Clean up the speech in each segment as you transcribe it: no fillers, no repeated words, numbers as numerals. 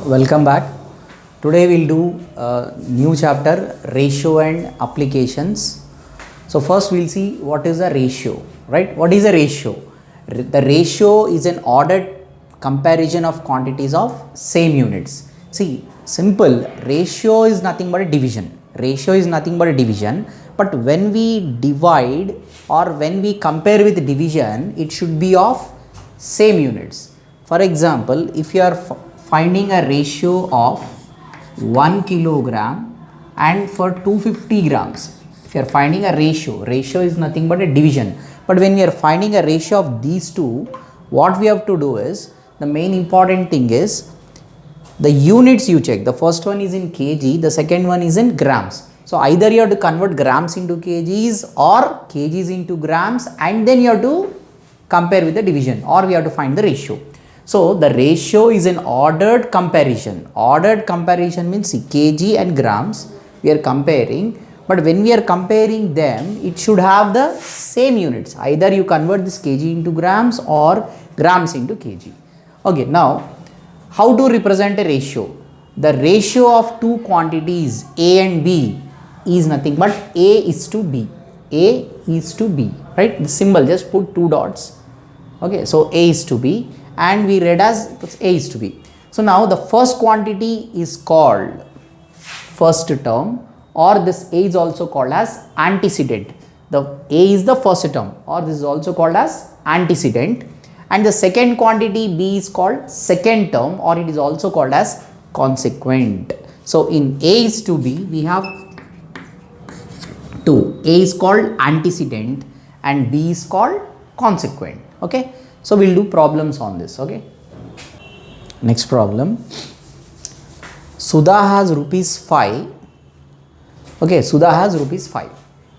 Welcome back. Today we'll do a new chapter, ratio and applications. So first we'll see what is a ratio, right? What is a ratio? The ratio is an ordered comparison of quantities of same units. See, simple, ratio is nothing but a division. Ratio is nothing but a division, but when we divide or when we compare with division, it should be of same units. For example, if you are finding a ratio of 1 kilogram and for 250 grams, if you are finding a ratio is nothing but a division, but when we are finding a ratio of these two, what we have to do is, the main important thing is the units you check. The first one is in kg, the second one is in grams. So either you have to convert grams into kgs or kgs into grams, and then you have to compare with the division, or we have to find the ratio. So the ratio is an ordered comparison. Ordered comparison means kg and grams we are comparing, but when we are comparing them, it should have the same units. Either you convert this kg into grams or grams into kg. Okay, now how to represent a ratio? The ratio of two quantities A and B is nothing but A is to B. A is to B, right? The symbol, just put two dots. Okay, so A is to B, and we read as A is to B. So now the first quantity is called first term, or this A is also called as antecedent. The A is the first term, or this is also called as antecedent, and the second quantity B is called second term, or it is also called as consequent. So in A is to B we have two. A is called antecedent and B is called consequent. Okay, so we'll do problems on this. Okay, next problem. Sudha has rupees 5. Okay, Sudha has rupees 5.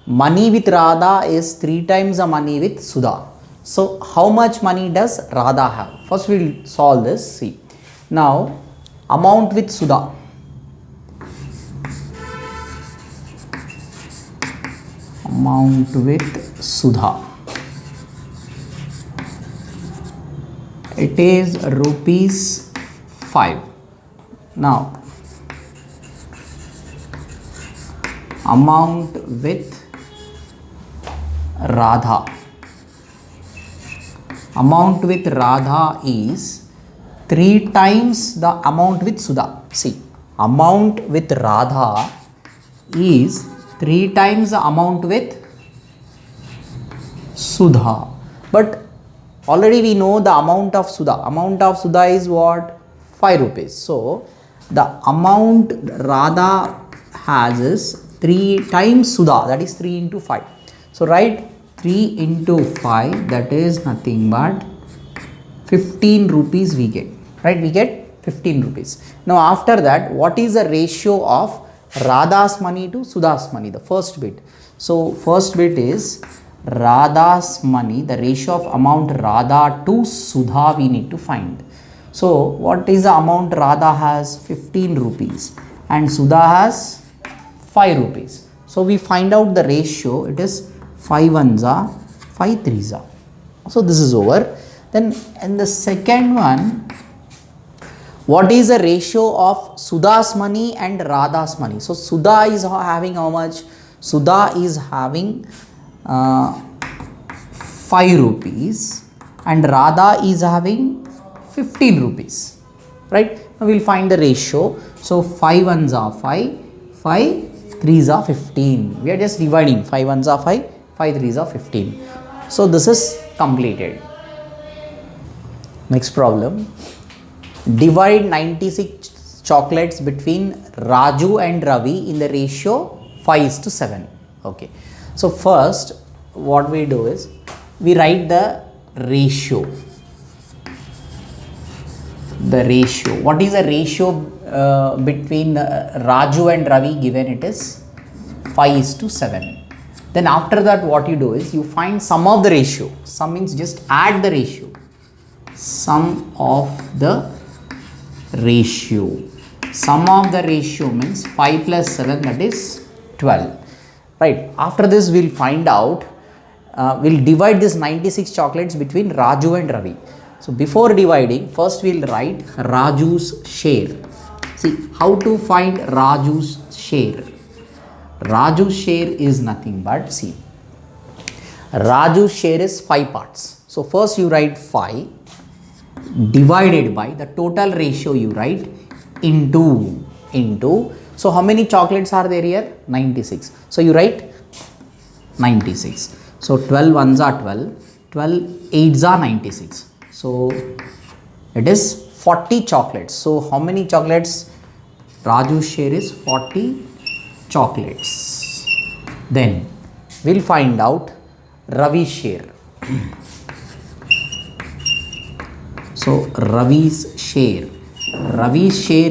Money with Radha is 3 times the money with Sudha. So how much money does Radha have? First we'll solve this. See, now amount with Sudha. Amount with Sudha. It is rupees 5. Now amount with Radha. Amount with Radha is 3 times the amount with Sudha. See, amount with Radha is 3 times the amount with Sudha. But already we know the amount of Sudha. Amount of Sudha is what? 5 rupees. So the amount Radha has is 3 times Sudha, that is 3 into 5. So write 3 into 5, that is nothing but 15 rupees we get, right? We get 15 rupees. Now after that, what is the ratio of Radha's money to Sudha's money? The first bit. So first bit is Radha's money, the ratio of amount Radha to Sudha we need to find. So what is the amount Radha has? 15 rupees and Sudha has 5 rupees. So we find out the ratio. It is 5 ones are 5 threes are. So this is over. Then in the second one, what is the ratio of Sudha's money and Radha's money? So Sudha is having how much? Sudha is having 5 rupees and Radha is having 15 rupees, right? Now we'll find the ratio. So 5 ones are 5, 5 threes are 15. We are just dividing. 5 ones are 5, 5 threes are 15. So this is completed. Next problem. Divide 96 chocolates between Raju and Ravi in the ratio 5:7. Okay. So first what we do is we write the ratio. The ratio. What is the ratio between Raju and Ravi? Given it is 5:7. Then after that what you do is you find sum of the ratio. Sum means just add the ratio. Sum of the ratio. Sum of the ratio means 5 plus 7, that is 12. Right. After this we'll find out, we'll divide this 96 chocolates between Raju and Ravi. So before dividing, first we'll write Raju's share. See, how to find Raju's share? Raju's share is nothing but, see, Raju's share is 5 parts. So first you write 5 divided by the total ratio, you write into. So how many chocolates are there here? 96. So you write 96. So 12 ones are 12, 12 eights are 96. So it is 40 chocolates. So how many chocolates? Raju's share is 40 chocolates. Then we'll find out Ravi's share. So Ravi's share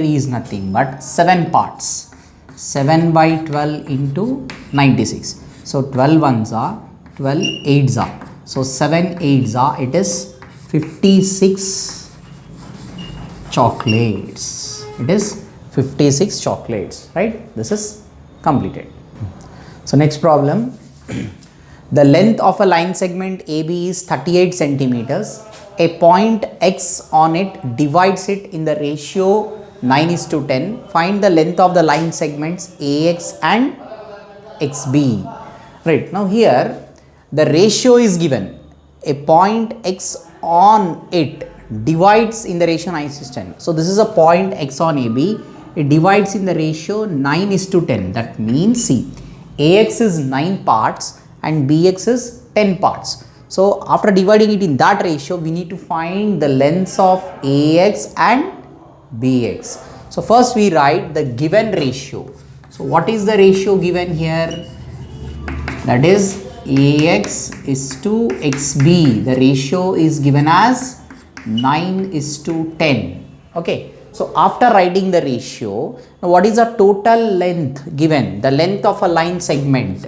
is nothing but 7 parts. 7 by 12 into 96. So 12 ones are 12 eights are. So 7 eights are, it is 56 chocolates. It is 56 chocolates, right? This is completed. So next problem. The length of a line segment AB is 38 centimeters. A point X on it divides it in the ratio 9:10. Find the length of the line segments AX and XB. Right, now here the ratio is given. A point X on it divides in the ratio 9:10. So this is a point X on AB. It divides in the ratio 9:10. That means, see, AX is 9 parts and BX is 10 parts. So after dividing it in that ratio, we need to find the lengths of AX and BX. So first we write the given ratio. So what is the ratio given here? That is AX is to XB. The ratio is given as 9:10. Okay. So after writing the ratio, now what is the total length given? The length of a line segment.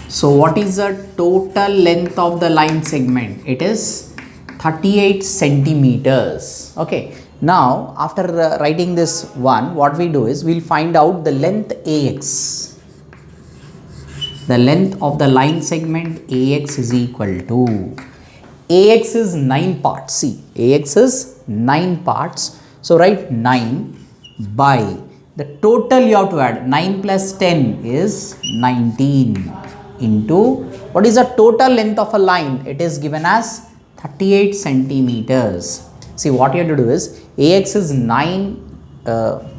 So what is the total length of the line segment? It is 38 centimeters. Okay. Now after writing this one, what we do is we'll find out the length AX. The length of the line segment AX is equal to, AX is 9 parts. See, AX is 9 parts. So write 9 by the total you have to add. 9 plus 10 is 19 into what is the total length of a line? It is given as 38 centimeters. See, what you have to do is AX is 9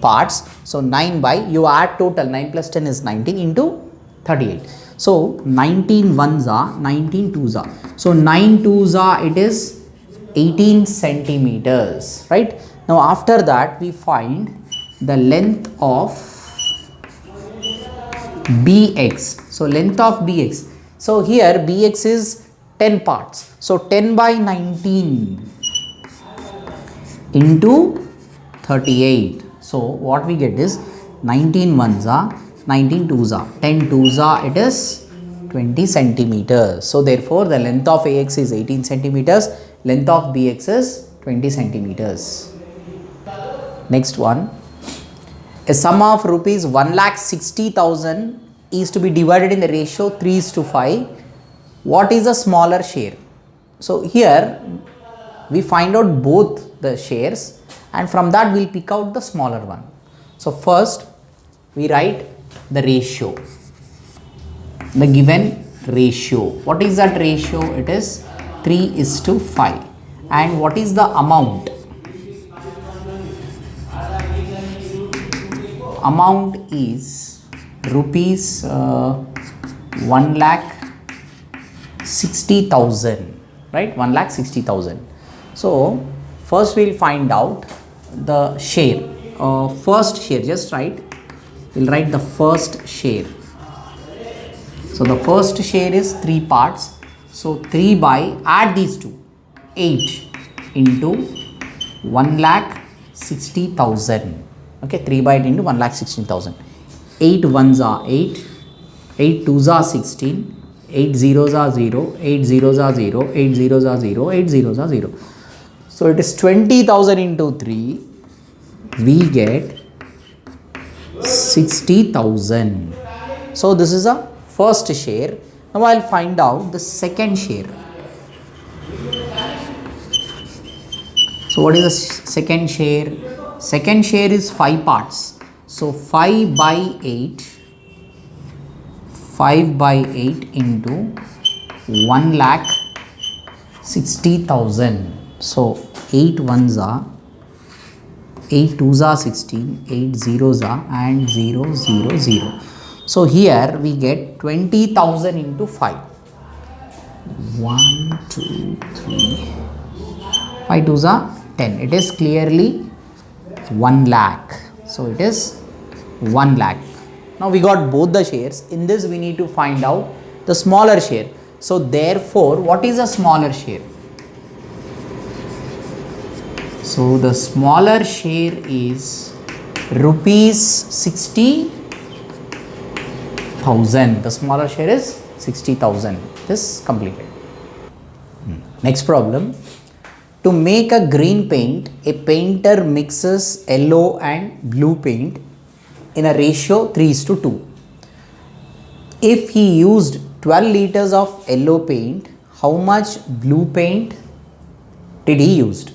parts. So 9 by, you add total, 9 plus 10 is 19 into 38. So 19 ones are, 19 twos are. So 9 twos are, it is 18 centimeters, right? Now after that we find the length of BX. So length of BX. So here BX is 10 parts. So 10 by 19 into 38. So what we get is 19 ones are, 19 twos are, 10 twos are, it is 20 centimeters. So therefore the length of AX is 18 centimeters, length of BX is 20 centimeters. Next one. A sum of rupees 1,60,000 is to be divided in the ratio 3:5. What is the smaller share? So here we find out both the shares and from that we will pick out the smaller one. So first we write the ratio, the given ratio. What is that ratio? It is 3:5. And what is the amount? Amount is rupees 1,60,000, right? 1,60,000. So first we will find out the share. First share, just write. We'll write the first share. So the first share is 3 parts. So 3 by, add these two, 8 into 1,60,000. Okay, 3 by 8 into 1,60,000. 8 ones are 8, 8 twos are 16, 8 zeros are 0, 8 zeros are 0, 8 zeros are 0, 8 zeros are 0. So it is 20,000 into 3, we get 60,000. So this is a first share. Now I'll find out the second share. So what is the second share? Second share is 5 parts. So 5 by 8, 5 by 8 into 1,60,000. So 8 ones are 8 twos are 16, 8 zeros are and 0 0 0. So here we get 20,000 into 5. 1 2 3 5 twos are 10. It is clearly 1 lakh. So it is 1 lakh. Now we got both the shares. In this we need to find out the smaller share. So therefore, what is a smaller share? So the smaller share is rupees 60,000. The smaller share is 60,000. This completed. Next problem. To make a green paint, a painter mixes yellow and blue paint in a ratio 3:2. If he used 12 liters of yellow paint, how much blue paint did he used?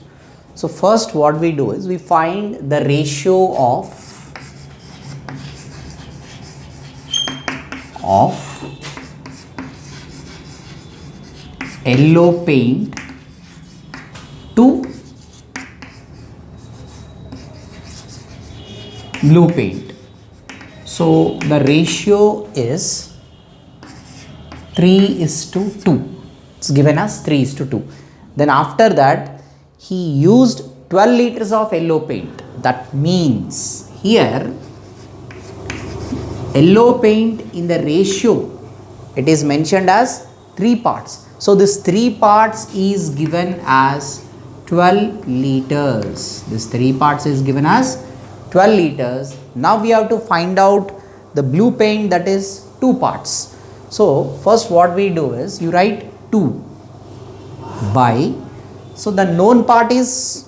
So first what we do is we find the ratio of yellow paint to blue paint. So the ratio is 3:2. It's given as 3:2. Then after that he used 12 liters of yellow paint. That means here yellow paint in the ratio, it is mentioned as 3 parts. So this 3 parts is given as 12 liters. This 3 parts is given as 12 liters. Now we have to find out the blue paint, that is 2 parts. So first what we do is you write 2 by, so the known part is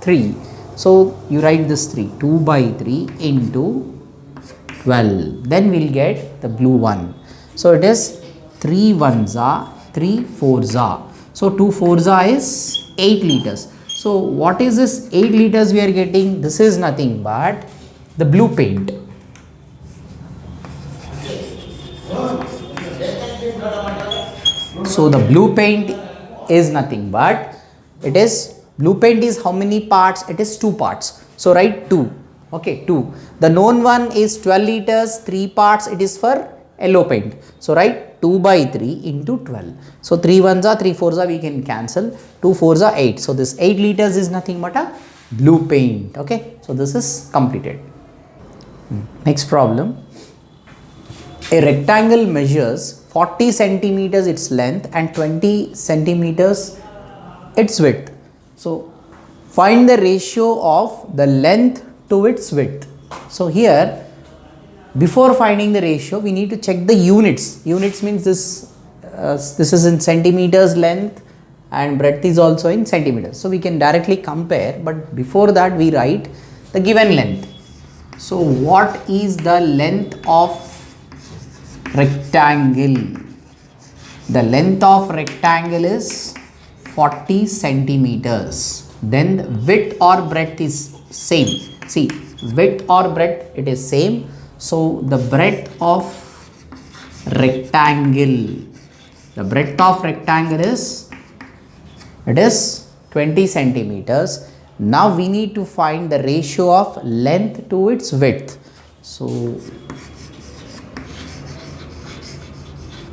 3. So you write this 3, 2 by 3 into 12. Then we'll get the blue one. So it is 3 ones are 3 fours are. So 2 fours are is 8 liters. So what is this 8 liters we are getting? This is nothing but the blue paint. So the blue paint is nothing but it is, blue paint is how many parts? It is 2 parts. So write 2. Okay, 2. The known one is 12 liters, 3 parts, it is for yellow paint. So write 2 by 3 into 12. So 3 ones are 3 fours are, we can cancel. 2 fours are 8. So this 8 liters is nothing but a blue paint. Okay, so this is completed. Next problem. A rectangle measures 40 centimeters its length and 20 centimeters its width. So find the ratio of the length to its width. So here, before finding the ratio, we need to check the units. Units means this is in centimeters length and breadth is also in centimeters. So we can directly compare, but before that we write the given length. So what is the length of rectangle? The length of rectangle is 40 centimeters. Then the width or breadth is same. See, width or breadth, it is same. So the breadth of rectangle, the breadth of rectangle is, it is 20 centimeters. Now we need to find the ratio of length to its width. So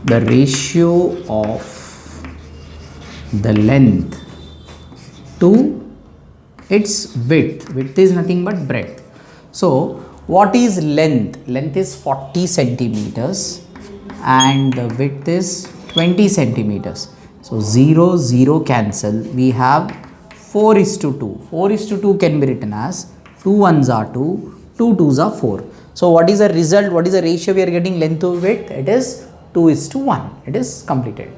the ratio of the length to its width, width is nothing but breadth. So what is length? Length is 40 centimeters and the width is 20 centimeters. So 0 0 cancel, we have 4:2. 4:2 can be written as 2 ones are 2, 2 twos are 4. So what is the result? What is the ratio we are getting length to width? It is 2:1. It is completed.